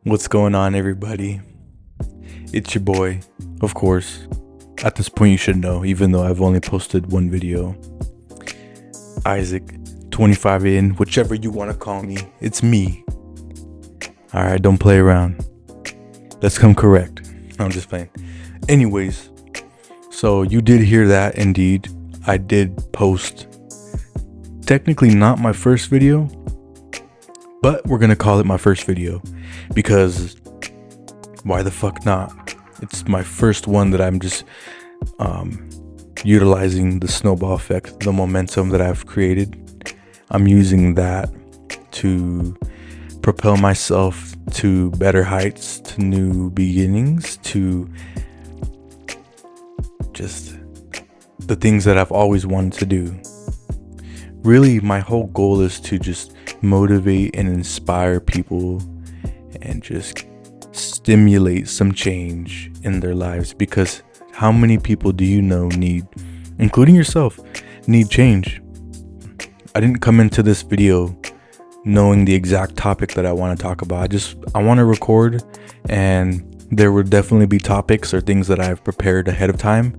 What's going on, everybody? It's your boy, of course. At this point, you should know, even though I've only posted one video. Isaac, 25 in, whichever you want to call me. It's me. Alright, don't play around. Let's come correct. No, I'm just playing. Anyways, so you did hear that, indeed. I did post, technically not my first video, but we're gonna call it my first video. Because why the fuck not? It's my first one that I'm just utilizing the snowball effect, the momentum that I've created. I'm using that to propel myself to better heights, to new beginnings, to just the things that I've always wanted to do. Really, my whole goal is to just motivate and inspire people and just stimulate some change in their lives, because how many people do you know need, including yourself, need change? I didn't come into this video knowing the exact topic that I want to talk about. I want to record, and there will definitely be topics or things that I've prepared ahead of time,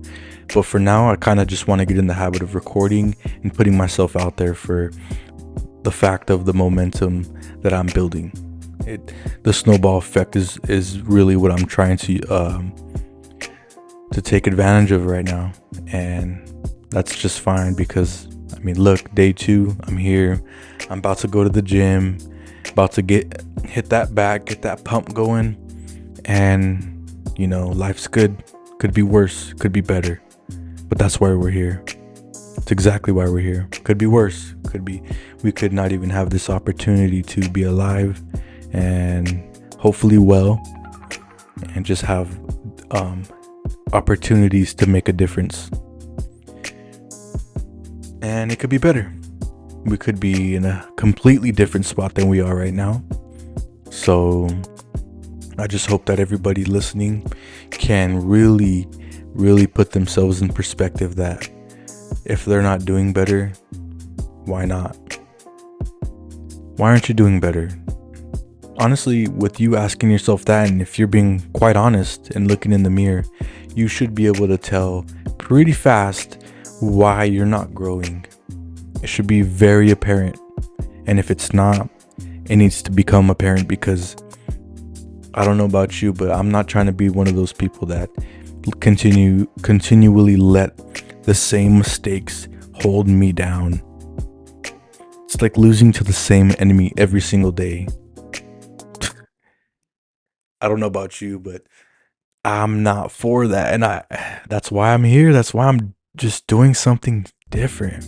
but for now I kind of just want to get in the habit of recording and putting myself out there for the fact of the momentum that I'm building. The snowball effect is really what I'm trying to take advantage of right now, and that's just fine because I mean, look, day 2, I'm here. I'm about to go to the gym, about to hit that back, get that pump going, and you know, life's good. Could be worse, could be better, but that's why we're here. It's exactly why we're here. Could be worse. We could not even have this opportunity to be alive and hopefully well, and just have opportunities to make a difference. And it could be better. We could be in a completely different spot than we are right now. So I just hope that everybody listening can really put themselves in perspective that if they're not doing better, why not? Why aren't you doing better? Honestly, with you asking yourself that, and if you're being quite honest and looking in the mirror, you should be able to tell pretty fast why you're not growing. It should be very apparent. And if it's not, it needs to become apparent, because I don't know about you, but I'm not trying to be one of those people that continually let the same mistakes hold me down. It's like losing to the same enemy every single day. I don't know about you, but I'm not for that, and that's why I'm here. That's why I'm just doing something different.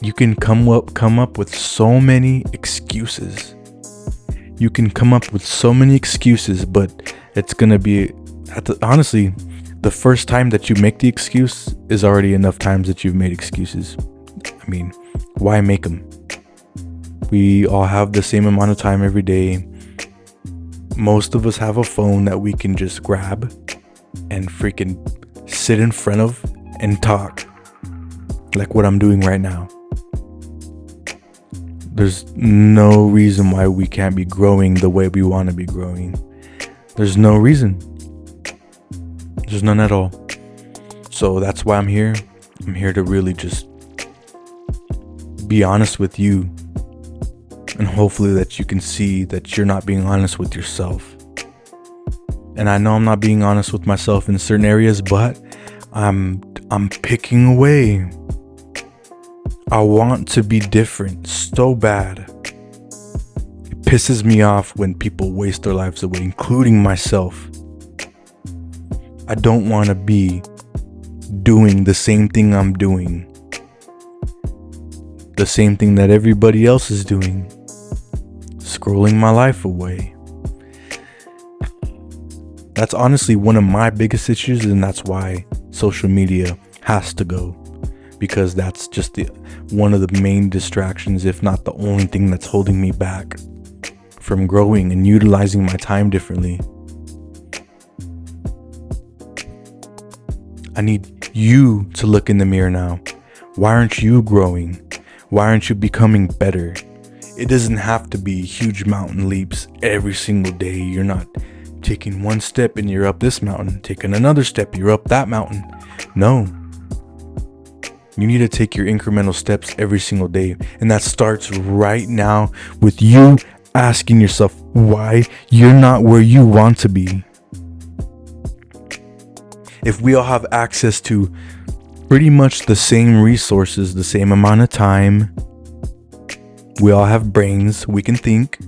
You can come up with so many excuses. You can come up with so many excuses, but it's gonna be honestly, the first time that you make the excuse is already enough times that you've made excuses. I mean, why make them? We all have the same amount of time every day. Most of us have a phone that we can just grab and freaking sit in front of and talk, like what I'm doing right now. There's no reason why we can't be growing the way we want to be growing. There's no reason. There's none at all. So that's why I'm here. I'm here to really just be honest with you, and hopefully that you can see that you're not being honest with yourself. And I know I'm not being honest with myself in certain areas, but I'm picking away. I want to be different so bad. It pisses me off when people waste their lives away, including myself. I don't want to be doing the same thing I'm doing, the same thing that everybody else is doing, scrolling my life away. That's honestly one of my biggest issues, and that's why social media has to go, because that's just one of the main distractions, if not the only thing that's holding me back from growing and utilizing my time differently. I need you to look in the mirror now. Why aren't you growing? Why aren't you becoming better? It doesn't have to be huge mountain leaps every single day. You're not taking one step and you're up this mountain, taking another step, you're up that mountain. No. You need to take your incremental steps every single day. And that starts right now with you asking yourself why you're not where you want to be. If we all have access to pretty much the same resources, the same amount of time, we all have brains, we can think,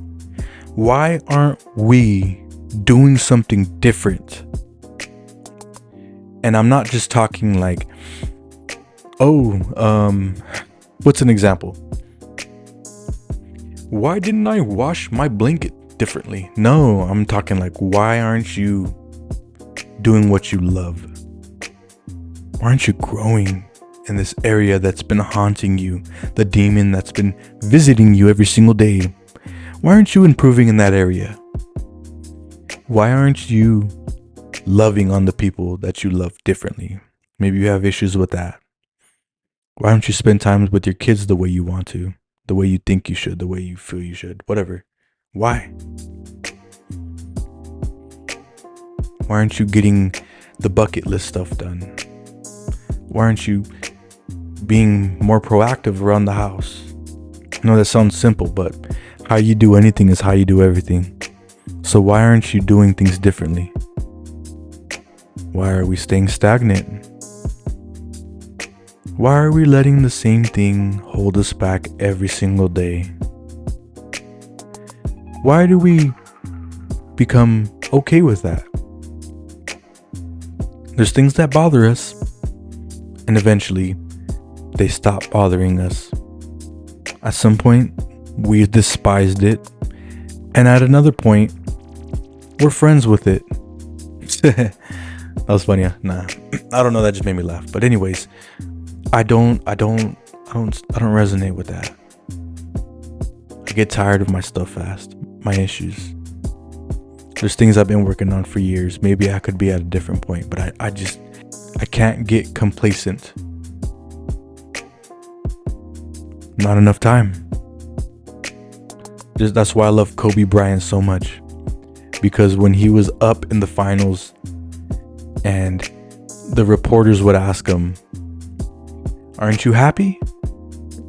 why aren't we doing something different? And I'm not just talking like, what's an example? Why didn't I wash my blanket differently? No, I'm talking like, why aren't you doing what you love? Why aren't you growing in this area that's been haunting you, the demon that's been visiting you every single day? Why aren't you improving in that area? Why aren't you loving on the people that you love differently? Maybe you have issues with that. Why don't you spend time with your kids the way you want to, the way you think you should, the way you feel you should, whatever? Why? Why aren't you getting the bucket list stuff done? Why aren't you being more proactive around the house? I know that sounds simple, but how you do anything is how you do everything. So why aren't you doing things differently? Why are we staying stagnant? Why are we letting the same thing hold us back every single day? Why do we become okay with that? There's things that bother us, and eventually they stop bothering us. At some point, we despised it, and at another point, we're friends with it. That was funny, huh? Nah, I don't know. That just made me laugh. But anyways, I don't resonate with that. I get tired of my stuff fast, my issues. There's things I've been working on for years. Maybe I could be at a different point, but I can't get complacent. Not enough time. That's why I love Kobe Bryant so much. Because when he was up in the finals and the reporters would ask him, "Aren't you happy?"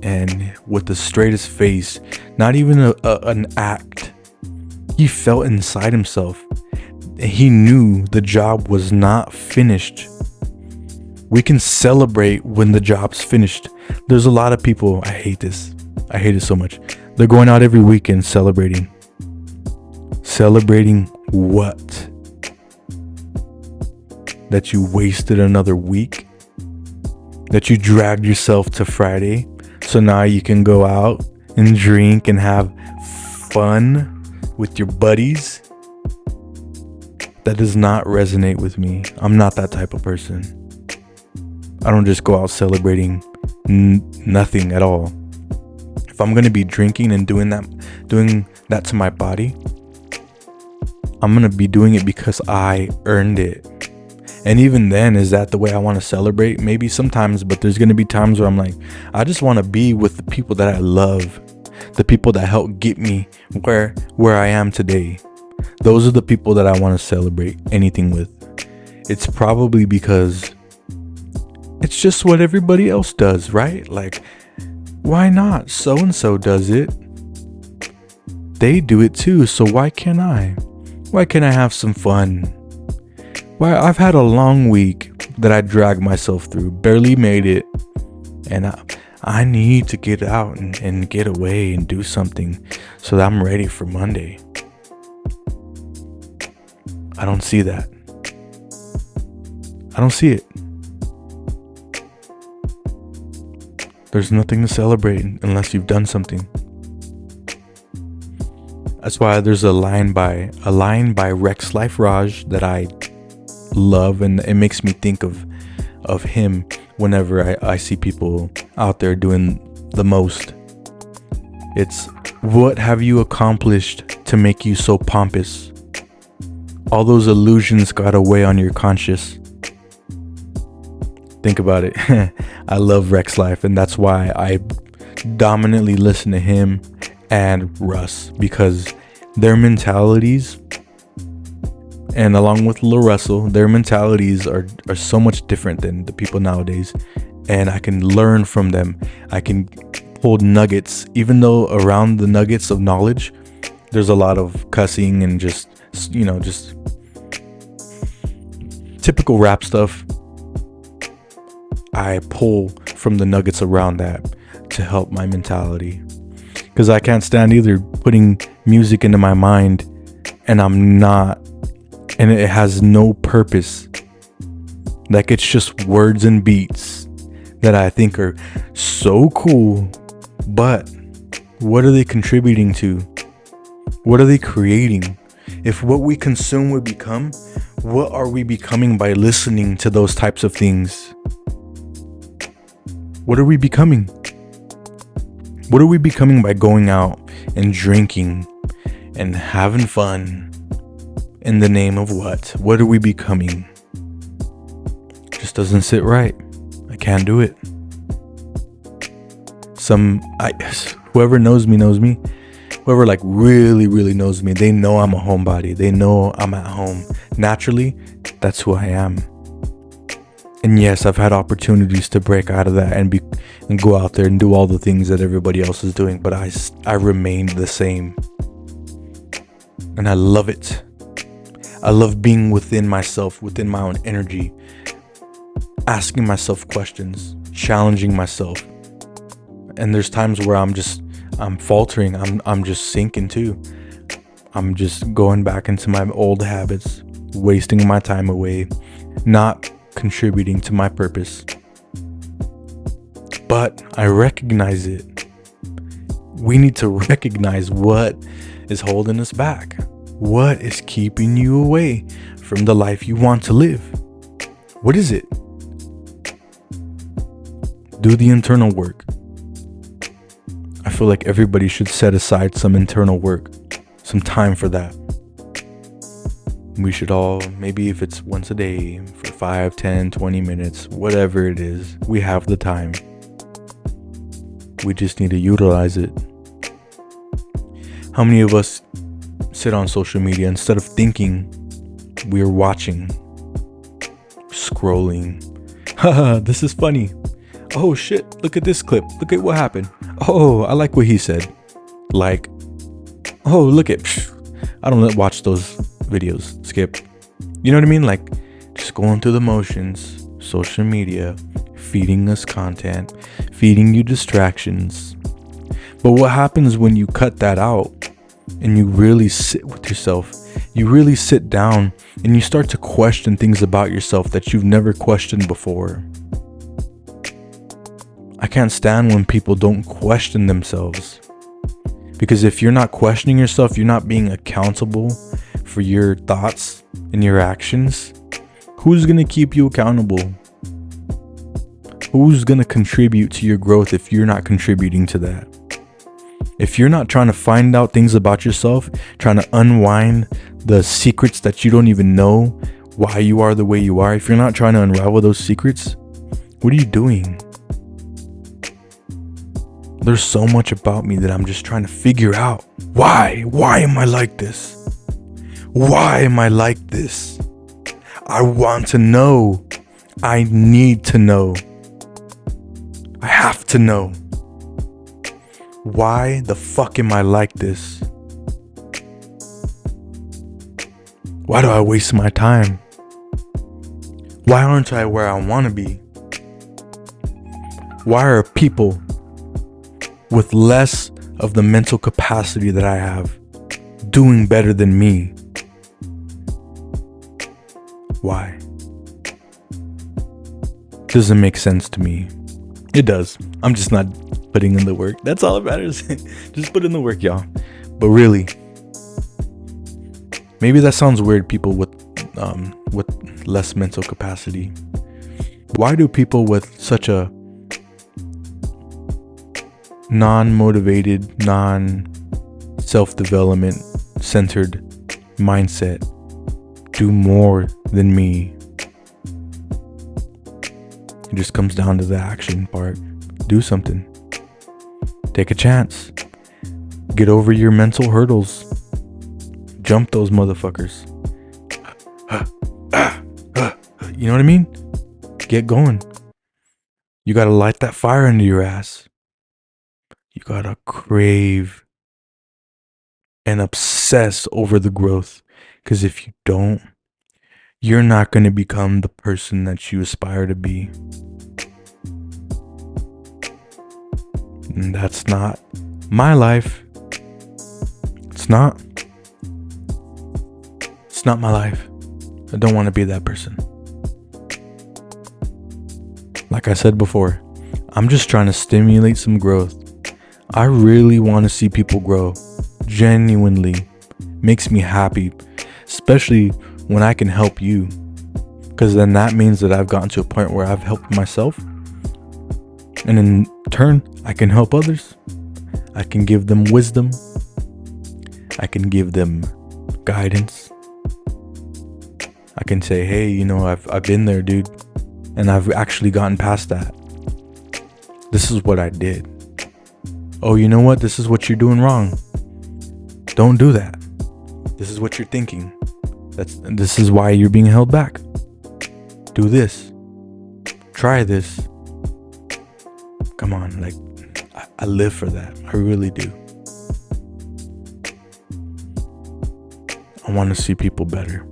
And with the straightest face, not even an act, he felt inside himself. He knew the job was not finished. We can celebrate when the job's finished. There's a lot of people, I hate this. I hate it so much. They're going out every weekend celebrating. Celebrating what? That you wasted another week? That you dragged yourself to Friday, so now you can go out and drink and have fun with your buddies? That does not resonate with me. I'm not that type of person. I don't just go out celebrating nothing at all. If I'm gonna be drinking and doing that to my body, I'm gonna be doing it because I earned it. And even then, is that the way I want to celebrate? Maybe sometimes, but there's going to be times where I'm like, I just want to be with the people that I love, the people that helped get me where I am today. Those are the people that I want to celebrate anything with. It's probably because it's just what everybody else does, right? Like, why not? So-and-so does it. They do it too, so why can't I? Why can't I have some fun? Why, I've had a long week that I dragged myself through, barely made it, and I need to get out and get away and do something so that I'm ready for Monday. I don't see that. I don't see it. There's nothing to celebrate unless you've done something. That's why there's a line by Rex Life Raj that I love, and it makes me think of him whenever I see people out there doing the most. It's, what have you accomplished to make you so pompous? All those illusions got away on your conscience. Think about it. I love Rex Life, and that's why I dominantly listen to him and Russ, because their mentalities, and along with Lil Russell, their mentalities are so much different than the people nowadays. And I can learn from them. I can pull nuggets, even though around the nuggets of knowledge, there's a lot of cussing and just typical rap stuff. I pull from the nuggets around that to help my mentality. Because I can't stand either putting music into my mind and and it has no purpose. Like, it's just words and beats that I think are so cool, but what are they contributing to? What are they creating? If what we consume would become, what are we becoming by listening to those types of things? What are we becoming? What are we becoming by going out and drinking and having fun? In the name of what? What are we becoming? Just doesn't sit right. I can't do it. Whoever knows me. Whoever like really, really knows me, they know I'm a homebody. They know I'm at home. Naturally, that's who I am. And yes, I've had opportunities to break out of that and go out there and do all the things that everybody else is doing, but I remained the same. And I love it. I love being within myself, within my own energy, asking myself questions, challenging myself. And there's times where I'm faltering. I'm just sinking too. I'm just going back into my old habits, wasting my time away, not contributing to my purpose. But I recognize it. We need to recognize what is holding us back. What is keeping you away from the life you want to live? What is it? Do the internal work. I feel like everybody should set aside some internal work, some time for that. We should all, maybe if it's once a day for 5, 10, 20 minutes, whatever it is, we have the time. We just need to utilize it. How many of us sit on social media instead of thinking? We're watching, scrolling. Haha, this is funny. Oh shit, look at this clip. Look at what happened. Oh, I like what he said. Like, oh, look at, I don't watch those videos. Skip. You know what I mean? Like, just going through the motions. Social media feeding us content, feeding you distractions. But what happens when you cut that out and you really sit with yourself? You really sit down and you start to question things about yourself that you've never questioned before. I can't stand when people don't question themselves. Because if you're not questioning yourself, you're not being accountable for your thoughts and your actions. Who's going to keep you accountable? Who's going to contribute to your growth if you're not contributing to that? If you're not trying to find out things about yourself, trying to unwind the secrets that you don't even know why you are the way you are, if you're not trying to unravel those secrets, what are you doing? There's so much about me that I'm just trying to figure out. Why? Why am I like this? Why am I like this? I want to know. I need to know. I have to know. Why the fuck am I like this? Why do I waste my time? Why aren't I where I want to be? Why are people with less of the mental capacity that I have doing better than me? Why? Doesn't make sense to me. It does. I'm just not putting in the work. That's all that matters. Just put in the work, y'all. But really, maybe that sounds weird, people with less mental capacity. Why do people with such a non-motivated, non-self-development centered mindset do more than me? It just comes down to the action part. Do something. Take a chance. Get over your mental hurdles. Jump those motherfuckers. You know what I mean? Get going. You gotta light that fire under your ass. You gotta crave and obsess over the growth. Because if you don't, you're not gonna become the person that you aspire to be. And that's not my life. It's not. It's not my life. I don't want to be that person. Like I said before, I'm just trying to stimulate some growth. I really want to see people grow. Genuinely makes me happy, especially when I can help you. Because then that means that I've gotten to a point where I've helped myself. And in turn, I can help others. I can give them wisdom. I can give them guidance. I can say, hey, you know, I've been there, dude. And I've actually gotten past that. This is what I did. Oh, you know what? This is what you're doing wrong. Don't do that. This is what you're thinking. This is why you're being held back. Do this. Try this. Come on, like, I live for that. I really do. I want to see people better.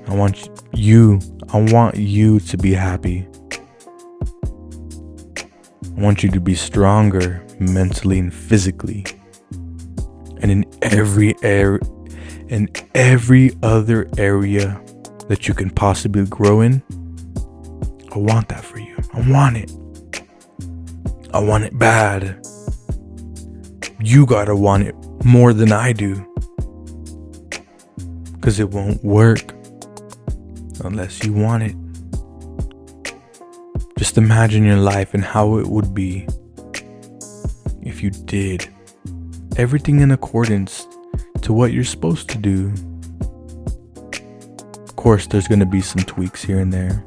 I want you to be happy. I want you to be stronger mentally and physically. And in every other area that you can possibly grow in. I want that for you. I want it. I want it bad. You gotta want it more than I do. Because it won't work unless you want it. Just imagine your life and how it would be if you did everything in accordance to what you're supposed to do. Of course, there's going to be some tweaks here and there.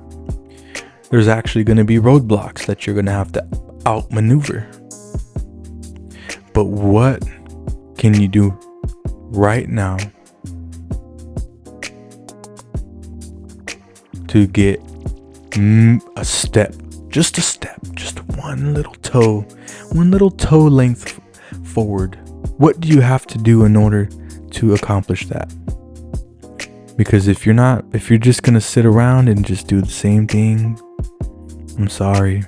There's actually going to be roadblocks that you're going to have to outmaneuver. But what can you do right now to get a step, just one little toe length forward? What do you have to do in order to accomplish that? Because if you're just gonna sit around and just do the same thing, I'm sorry,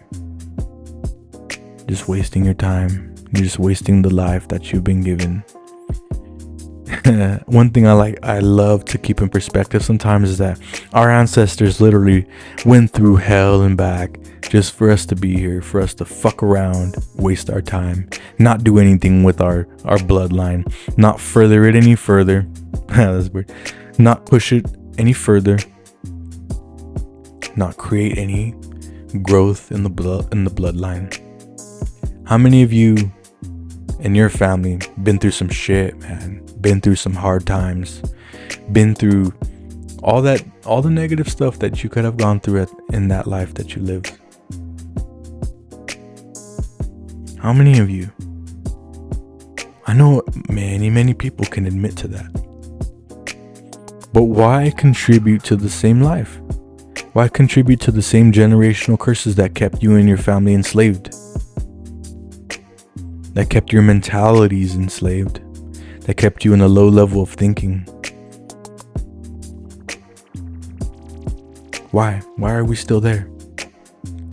just wasting your time. You're just wasting the life that you've been given. One thing I love to keep in perspective sometimes is that our ancestors literally went through hell and back just for us to be here, for us to fuck around, waste our time, not do anything with our bloodline, not further it any further. That's weird. Not push it any further, not create any growth in the bloodline. How many of you in your family been through some shit, man? Been through some hard times, been through all the negative stuff that you could have gone through in that life that you lived? How many of you? I know many people can admit to that. But why contribute to the same life? Why contribute to the same generational curses that kept you and your family enslaved? That kept your mentalities enslaved? That kept you in a low level of thinking? Why? Why are we still there?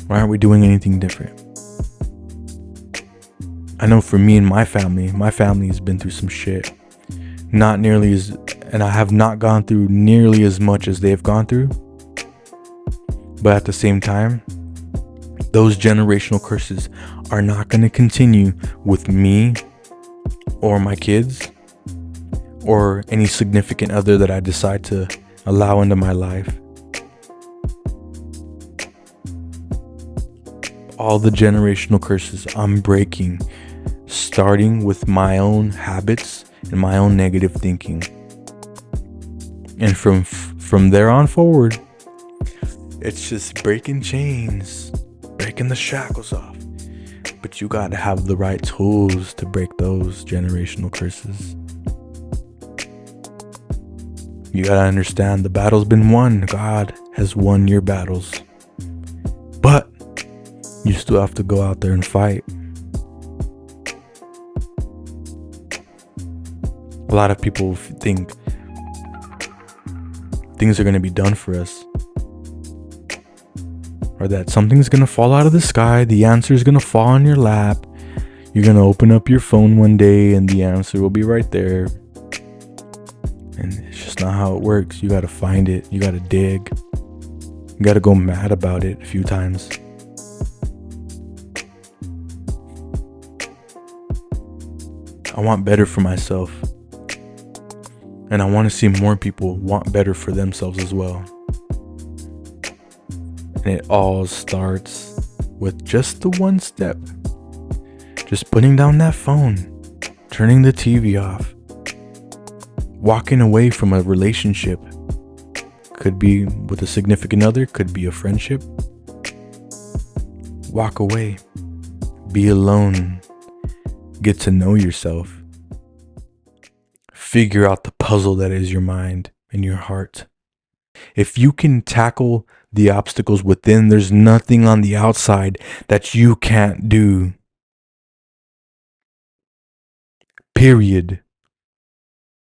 Why aren't we doing anything different? I know for me and my family has been through some shit. Not nearly as, and I have not gone through nearly as much as they've gone through. But at the same time, those generational curses are not going to continue with me or my kids or any significant other that I decide to allow into my life. All the generational curses I'm breaking, starting with my own habits and my own negative thinking. And from there on forward, it's just breaking chains, breaking the shackles off, But you gotta have the right tools to break those generational curses. You gotta understand the battle's been won. God has won your battles. But you still have to go out there and fight. A lot of people think things are gonna be done for us, or that something's gonna fall out of the sky, the answer is gonna fall on your lap. You're gonna open up your phone one day and the answer will be right there. And it's just not how it works. You gotta find it, you gotta dig, you gotta go mad about it a few times. I want better for myself, and I want to see more people want better for themselves as well. And it all starts with just the one step. Just putting down that phone, turning the TV off, walking away from a relationship. Could be with a significant other, could be a friendship. Walk away. Be alone. Get to know yourself. Figure out the puzzle that is your mind and your heart. If you can tackle the obstacles within, there's nothing on the outside that you can't do. Period.